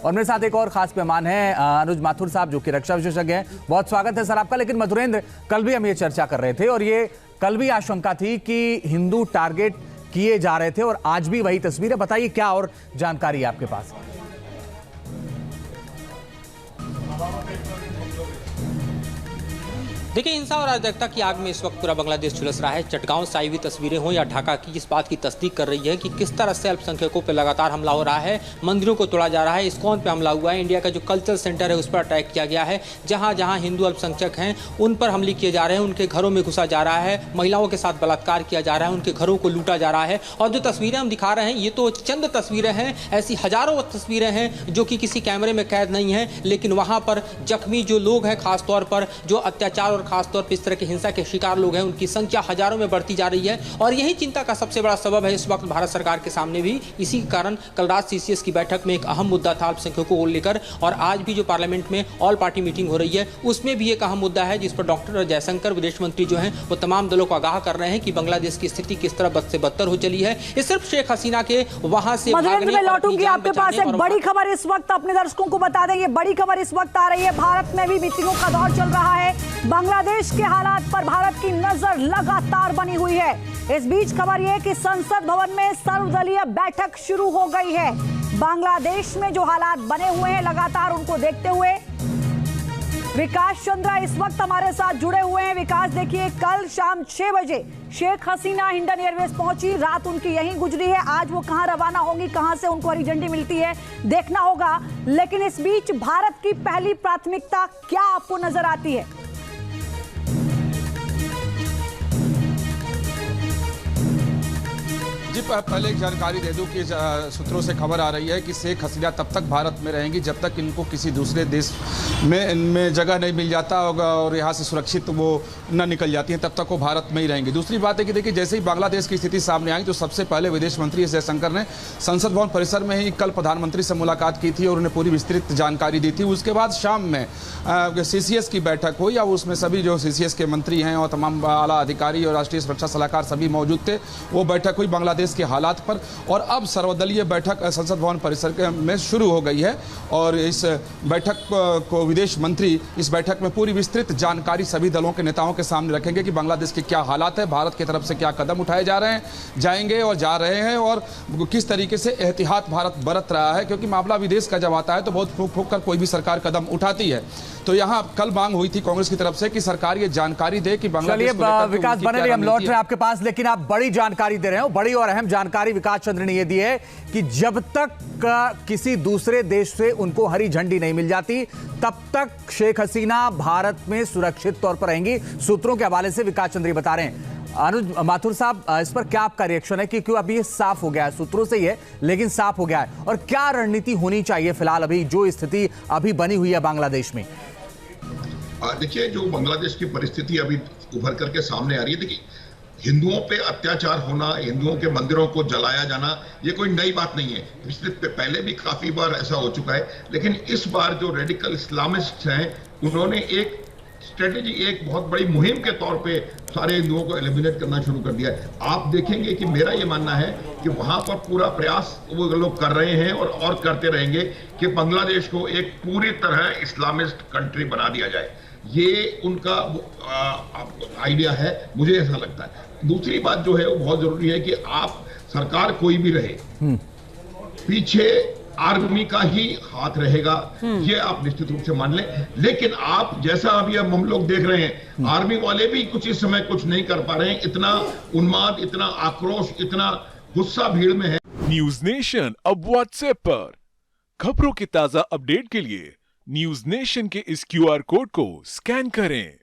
और मेरे साथ एक और खास मेहमान हैं अनुज माथुर साहब, जो कि रक्षा विशेषज्ञ हैं। बहुत स्वागत है सर आपका। लेकिन मधुरेंद्र, कल भी हम ये चर्चा कर रहे थे और ये कल भी आशंका थी कि हिंदू टारगेट किए जा रहे थे और आज भी वही तस्वीर है। बताइए क्या और जानकारी है आपके पास? देखिए, हिंसा और अराजकता की आग में इस वक्त पूरा बांग्लादेश झुलस रहा है। चटगांव से आई हुई तस्वीरें हों या ढाका की, इस बात की तस्दीक कर रही है कि किस तरह से अल्पसंख्यकों पर लगातार हमला हो रहा है। मंदिरों को तोड़ा जा रहा है, इस्कॉन पे हमला हुआ है, इंडिया का जो कल्चरल सेंटर है उस पर अटैक किया गया है। जहां जहां हिंदू अल्पसंख्यक हैं उन पर हमले किए जा रहे हैं, उनके घरों में घुसा जा रहा है, महिलाओं के साथ बलात्कार किया जा रहा है, उनके घरों को लूटा जा रहा है। और जो तस्वीरें हम दिखा रहे हैं ये तो चंद तस्वीरें हैं, ऐसी हजारों तस्वीरें हैं जो कि किसी कैमरे में कैद नहीं है। लेकिन वहां पर जख्मी जो लोग हैं, खासतौर पर जो अत्याचार और खासतौर पर इस तरह के हिंसा के शिकार लोग हैं, उनकी संख्या हजारों में बढ़ती जा रही है। और यही चिंता का सबसे बड़ा सबब है इस वक्त भारत सरकार के सामने भी। इसी कारण कल रात सीसीएस की बैठक में एक अहम मुद्दा था अल्पसंख्यकों को लेकर, और आज भी जो पार्लियामेंट में ऑल पार्टी मीटिंग हो रही है उसमें भी एक अहम मुद्दा है, जिस पर डॉक्टर जयशंकर विदेश मंत्री जो हैं वो तमाम दलों को आगाह कर रहे हैं कि बांग्लादेश की स्थिति किस तरह बद से बदतर हो चली है। ये सिर्फ शेख हसीना के वहां से मैं लौटूंगी आपके पास। एक बड़ी खबर इस वक्त अपने दर्शकों को बता दें, ये बड़ी खबर इस वक्त आ रही है। भारत में भी मीटिंगों का दौर चल रहा है। बांग्लादेश के हालात पर भारत की नजर लगातार बनी हुई है। इस बीच खबर यह कि संसद भवन में सर्वदलीय बैठक शुरू हो गई है। बांग्लादेश में जो हालात बने हुए हैं लगातार उनको देखते हुए विकास चंद्रा इस वक्त हमारे साथ जुड़े हुए हैं। विकास, देखिए, कल शाम 6 बजे शेख हसीना इंडियन एयरवेज पहुंची, रात उनकी यहीं गुजरी है। आज वो कहां रवाना होंगी, कहां से उनको हरी झंडी मिलती है, देखना होगा। लेकिन इस बीच भारत की पहली प्राथमिकता क्या आपको नजर आती है? जी, पहले एक जानकारी दे दूं कि सूत्रों से खबर आ रही है कि शेख हसीना तब तक भारत में रहेंगी जब तक इनको किसी दूसरे देश में इनमें जगह नहीं मिल जाता होगा और यहाँ से सुरक्षित वो न निकल जाती हैं, तब तक वो भारत में ही रहेंगी। दूसरी बात है कि देखिए, जैसे ही बांग्लादेश की स्थिति सामने आई तो सबसे पहले विदेश मंत्री एस जयशंकर ने संसद भवन परिसर में ही कल प्रधानमंत्री से मुलाकात की थी और उन्हें पूरी विस्तृत जानकारी दी थी। उसके बाद शाम में सीसीएस की बैठक हुई और उसमें सभी जो सीसीएस के मंत्री हैं और तमाम आला अधिकारी और राष्ट्रीय सुरक्षा सलाहकार सभी मौजूद थे। वो बैठक हुई बांग्लादेश के हालात पर, और अब सर्वदलीय बैठक संसद भवन परिसर में शुरू हो गई है। और इस बैठक को विदेश मंत्री इस बैठक में पूरी विस्तृत जानकारी सभी दलों के नेताओं के सामने रखेंगे कि बांग्लादेश के क्या हालात है, भारत की तरफ से क्या कदम उठाए जा रहे हैं, जाएंगे और जा रहे हैं, और किस तरीके से एहतियात भारत बरत रहा है। क्योंकि मामला विदेश का जब आता है तो बहुत फूंक फूंक कर कोई भी सरकार कदम उठाती है। तो यहाँ कल मांग हुई थी कांग्रेस की तरफ से कि सरकार ये जानकारी दे कि बांग्लादेश विकास बने, हम लौट रहे हैं आपके पास, लेकिन आप बड़ी जानकारी दे रहे हो। बड़ी और अहम जानकारी विकास चंद्र ने यह दी है कि जब तक किसी दूसरे देश से उनको हरी झंडी नहीं मिल जाती तब तक शेख हसीना भारत में सुरक्षित तौर पर रहेंगी। सूत्रों के हवाले से विकास चंद्र बता रहे हैं। अनुज माथुर साहब, इस पर क्या आपका रिएक्शन है? क्योंकि अभी ये साफ हो गया है, सूत्रों से ही है लेकिन साफ हो गया है, और क्या रणनीति होनी चाहिए फिलहाल अभी जो स्थिति अभी बनी हुई है बांग्लादेश में? देखिए, जो बांग्लादेश की परिस्थिति अभी उभर करके सामने आ रही है, देखिए, हिंदुओं पे अत्याचार होना, हिंदुओं के मंदिरों को जलाया जाना, ये कोई नई बात नहीं है। पिछले पहले भी काफी बार ऐसा हो चुका है। लेकिन इस बार जो रेडिकल इस्लामिस्ट हैं उन्होंने एक स्ट्रेटेजी, एक बहुत बड़ी मुहिम के तौर पे सारे हिंदुओं को एलिमिनेट करना शुरू कर दिया है। आप देखेंगे कि मेरा ये मानना है कि वहां पर पूरा प्रयास वो लोग कर रहे हैं और करते रहेंगे कि बांग्लादेश को एक पूरी तरह इस्लामिस्ट कंट्री बना दिया जाए। ये उनका आइडिया है, मुझे ऐसा लगता है। दूसरी बात जो है वो बहुत जरूरी है कि आप सरकार कोई भी रहे, पीछे आर्मी का ही हाथ रहेगा, ये आप निश्चित रूप से मान लें। लेकिन आप जैसा अभी अब हम लोग देख रहे हैं, आर्मी वाले भी कुछ इस समय कुछ नहीं कर पा रहे हैं। इतना उन्माद, इतना आक्रोश, इतना गुस्सा भीड़ में है। न्यूज नेशन अब व्हाट्सएप पर खबरों के ताजा अपडेट के लिए न्यूज नेशन के इस क्यूआर कोड को स्कैन करें।